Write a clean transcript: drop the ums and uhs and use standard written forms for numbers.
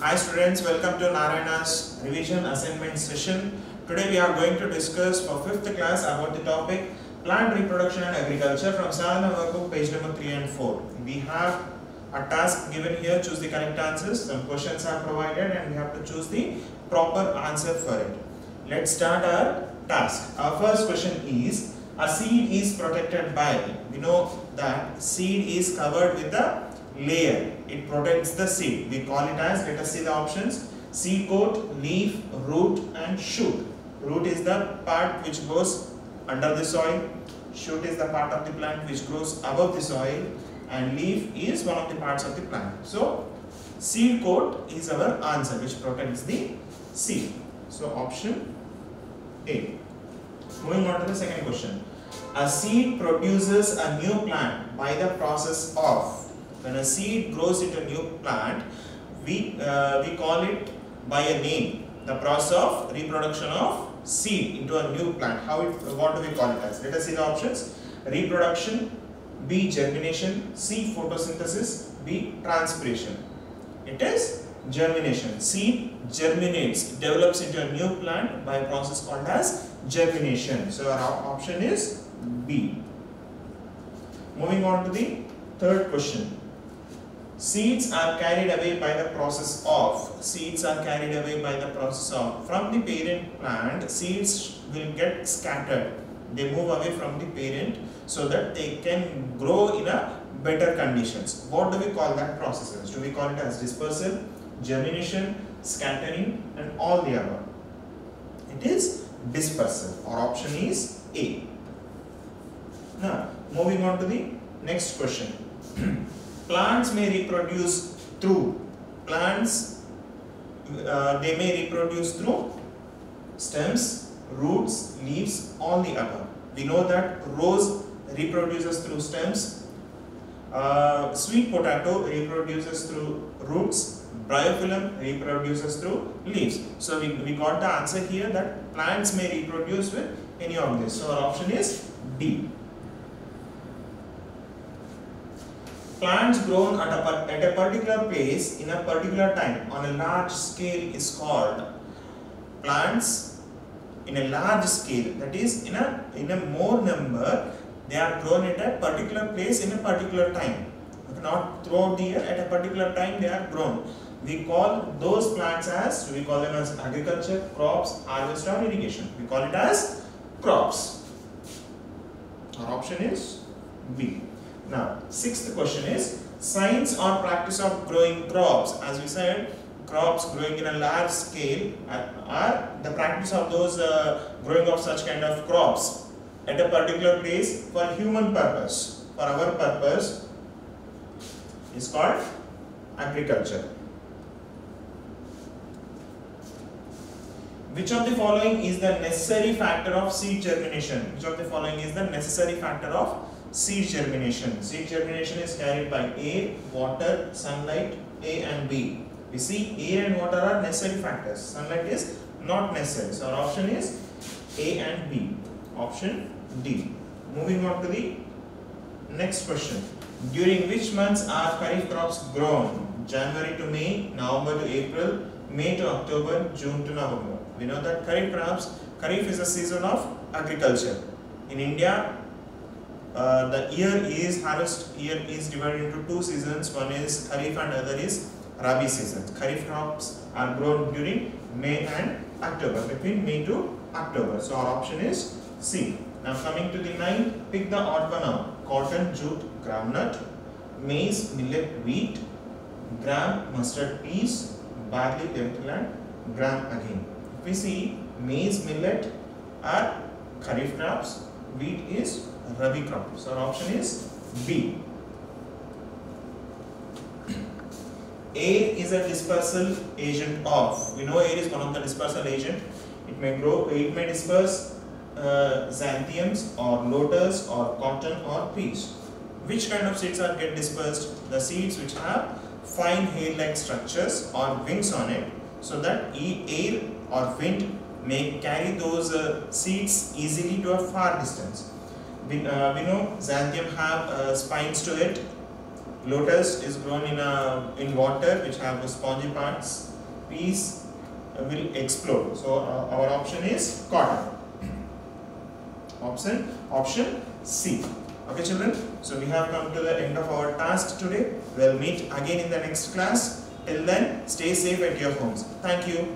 Hi students, welcome to Narayana's revision assignment session. Today we are going to discuss for 5th class about the topic plant reproduction and agriculture from Sadhana workbook page number 3 and 4. We have a task given here, choose the correct answers. Some questions are provided and we have to choose the proper answer for it. Let's start our task. Our first question is, a seed is protected by, we know that seed is covered with a layer. It protects the seed. We call it as, let us see the options, seed coat, leaf, root and shoot. Root is the part which goes under the soil, shoot is the part of the plant which grows above the soil, and leaf is one of the parts of the plant. So seed coat is our answer which protects the seed. So option A. Moving on to the second question. A seed produces a new plant by the process of. When a seed grows into a new plant, we call it by a name. The process of reproduction of seed into a new plant. What do we call it as? Let us see the options. Reproduction, B. Germination, C. Photosynthesis, B. Transpiration. It is germination. Seed germinates, develops into a new plant by a process called as germination. So our option is B. Moving on to the third question. Seeds are carried away by the process of. Seeds are carried away by the process of. From the parent plant, seeds will get scattered. They move away from the parent so that they can grow in a better conditions. What do we call that processes? Do we call it as dispersal, germination, scattering and all the above? It is dispersal. Our option is A. Now, moving on to the next question. Plants may reproduce through they may reproduce through stems, roots, leaves, all the above. We know that rose reproduces through stems, sweet potato reproduces through roots, bryophyllum reproduces through leaves. So we got the answer here that plants may reproduce with any of this. So our option is D. Plants grown at a particular place in a particular time on a large scale is called plants in a large scale, that is in a more number. They are grown at a particular place in a particular time, not throughout the year. At a particular time they are grown. We call those plants as, we call them as agriculture, crops, harvest or irrigation. We call it as crops. Our option is B. Now, sixth question is, science or practice of growing crops. As we said, crops growing in a large scale are the practice of those growing of such kind of crops at a particular place for human purpose, for our purpose, is called agriculture. Which of the following is the necessary factor of seed germination? Which of the following is the necessary factor of seed germination? Seed germination is carried by air, water, sunlight, A and B. We see air and water are necessary factors. Sunlight is not necessary. So our option is A and B. Option D. Moving on to the next question. During which months are kharif crops grown? January to May, November to April, May to October, June to November. We know that kharif is a season of agriculture. In India, the harvest year is divided into two seasons. One is kharif and other is rabi season. Kharif crops are grown during May and October, between May to October. So our option is C. Now coming to the ninth, pick the odd one out. Cotton, jute, groundnut, maize, millet, wheat, gram, mustard, peas, barley, lentil and gram again. If we see, maize, millet are kharif crops, wheat is rabi crop. So our option is B. Air is a dispersal agent of. We know air is one of the dispersal agent. It may disperse xanthiums or lotus or cotton or peas. Which kind of seeds are get dispersed? The seeds which have fine hair-like structures or wings on it, so that air or wind may carry those seeds easily to a far distance. We know xanthium have spines to it, Lotus is grown in water which have spongy parts. Peas will explode. So our option is cotton. Option C. Okay children, so we have come to the end of our task today. We'll meet again in the next class. Till then, stay safe at your homes. Thank you.